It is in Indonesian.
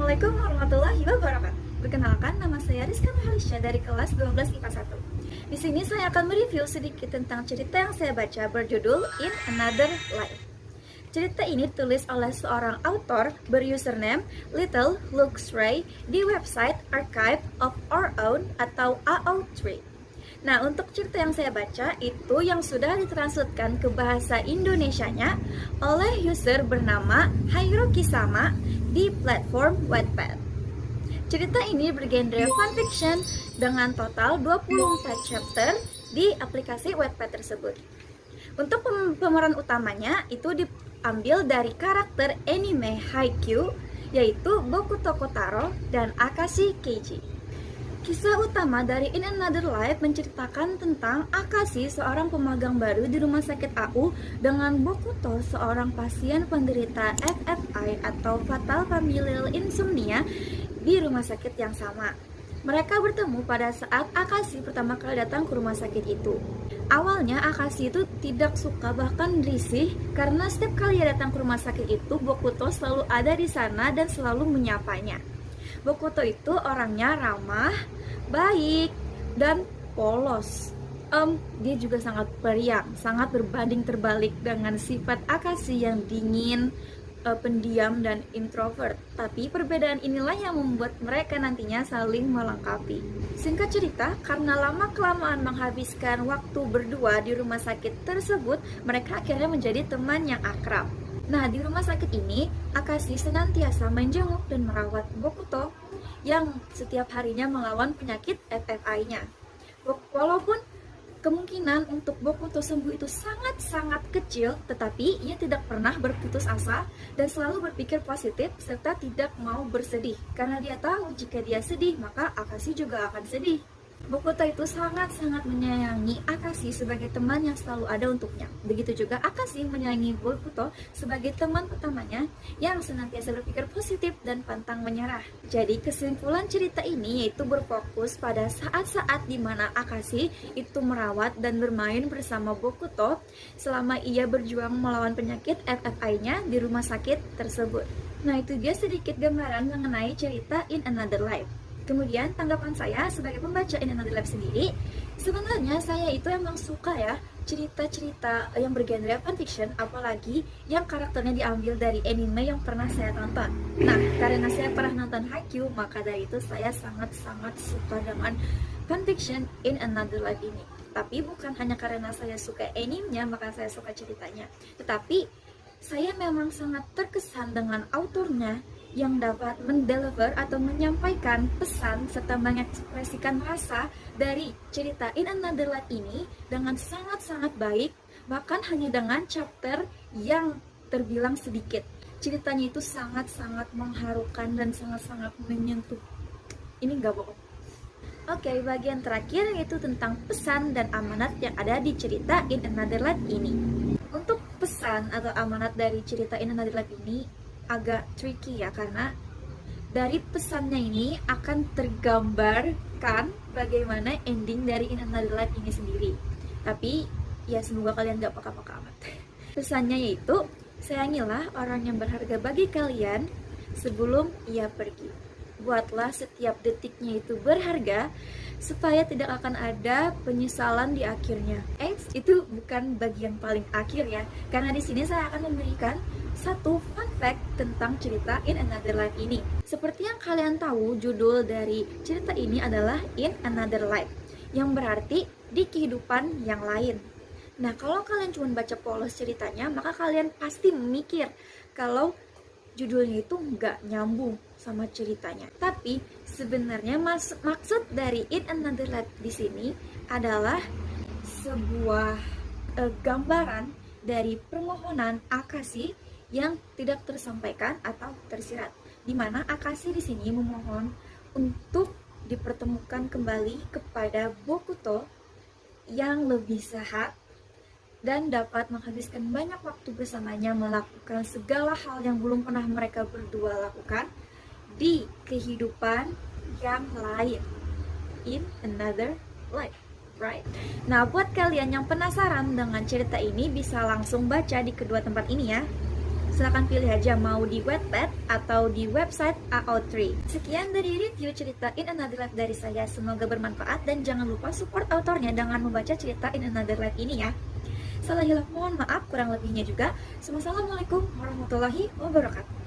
Assalamualaikum warahmatullahi wabarakatuh. Perkenalkan, nama saya Rizka Mahalisha dari kelas 12 IPA 1. Di sini saya akan mereview sedikit tentang cerita yang saya baca berjudul In Another Life. Cerita ini ditulis oleh seorang author berusername Little Lux Ray di website Archive of Our Own atau AO3. Nah, untuk cerita yang saya baca itu yang sudah ditranslatekan ke bahasa Indonesianya oleh user bernama Hiroki Sama di platform Wattpad. Cerita ini bergenre fanfiction dengan total 24 chapter di aplikasi Wattpad tersebut. Untuk pemeran utamanya itu diambil dari karakter anime Haikyuu, yaitu Bokuto Kotaro dan Akashi Keiji. Kisah utama dari In Another Life menceritakan tentang Akashi, seorang pemagang baru di rumah sakit AU, dengan Bokuto, seorang pasien penderita FFI atau Fatal Familial Insomnia di rumah sakit yang sama. Mereka bertemu pada saat Akashi pertama kali datang ke rumah sakit itu. Awalnya Akashi itu tidak suka, bahkan risih, karena setiap kali ia datang ke rumah sakit itu Bokuto selalu ada di sana dan selalu menyapanya. Bokuto itu orangnya ramah, baik, dan polos. Dia juga sangat periang, sangat berbanding terbalik dengan sifat Akashi yang dingin, pendiam, dan introvert. Tapi perbedaan inilah yang membuat mereka nantinya saling melengkapi. Singkat cerita, karena lama-kelamaan menghabiskan waktu berdua di rumah sakit tersebut, mereka akhirnya menjadi teman yang akrab. Nah, di rumah sakit ini, Akashi senantiasa menjenguk dan merawat Bokuto yang setiap harinya melawan penyakit FFI-nya. Walaupun kemungkinan untuk Bokuto sembuh itu sangat-sangat kecil, tetapi ia tidak pernah berputus asa dan selalu berpikir positif serta tidak mau bersedih. Karena dia tahu jika dia sedih, maka Akashi juga akan sedih. Bokuto itu sangat-sangat menyayangi Akashi sebagai teman yang selalu ada untuknya. Begitu juga Akashi menyayangi Bokuto sebagai teman utamanya yang senantiasa berpikir positif dan pantang menyerah. Jadi kesimpulan cerita ini yaitu berfokus pada saat-saat di mana Akashi itu merawat dan bermain bersama Bokuto selama ia berjuang melawan penyakit FFI-nya di rumah sakit tersebut. Nah, itu dia sedikit gambaran mengenai cerita In Another Life. Kemudian tanggapan saya sebagai pembaca In Another Life sendiri, sebenarnya saya itu emang suka ya cerita-cerita yang bergenre fanfiction, apalagi yang karakternya diambil dari anime yang pernah saya tonton. Nah, karena saya pernah nonton Haikyuu, maka dari itu saya sangat-sangat suka dengan fanfiction In Another Life ini. Tapi bukan hanya karena saya suka animenya maka saya suka ceritanya, tetapi saya memang sangat terkesan dengan autornya yang dapat mendeliver atau menyampaikan pesan serta mengekspresikan rasa dari cerita In Another Life ini dengan sangat-sangat baik, bahkan hanya dengan chapter yang terbilang sedikit. Ceritanya itu sangat-sangat mengharukan dan sangat-sangat menyentuh. Ini gak bohong. Oke, bagian terakhir yaitu tentang pesan dan amanat yang ada di cerita In Another Life ini. Untuk pesan atau amanat dari cerita In Another Life ini agak tricky ya, karena dari pesannya ini akan tergambarkan bagaimana ending dari In Another Life ini sendiri. Tapi ya semoga kalian gak peka-peka amat. Pesannya yaitu, sayangilah orang yang berharga bagi kalian sebelum ia pergi. Buatlah setiap detiknya itu berharga supaya tidak akan ada penyesalan di akhirnya. Itu bukan bagian paling akhir ya, karena di sini saya akan memberikan satu fun fact tentang cerita In Another Life ini. Seperti yang kalian tahu, judul dari cerita ini adalah In Another Life, yang berarti di kehidupan yang lain. Nah, kalau kalian cuma baca polos ceritanya, maka kalian pasti mikir kalau judulnya itu nggak nyambung sama ceritanya. Tapi sebenarnya maksud dari In Another Life di sini adalah sebuah gambaran dari permohonan Akashi yang tidak tersampaikan atau tersirat, di mana Akashi di sini memohon untuk dipertemukan kembali kepada Bokuto yang lebih sehat dan dapat menghabiskan banyak waktu bersamanya melakukan segala hal yang belum pernah mereka berdua lakukan di kehidupan yang lain. In Another Life, right? Nah, buat kalian yang penasaran dengan cerita ini bisa langsung baca di kedua tempat ini ya. Silahkan pilih aja mau di Wattpad atau di website AO3. Sekian dari review cerita In Another Life dari saya. Semoga bermanfaat dan jangan lupa support autornya dengan membaca cerita In Another Life ini ya. Salah hilaf mohon maaf, kurang lebihnya juga. Wassalamualaikum warahmatullahi wabarakatuh.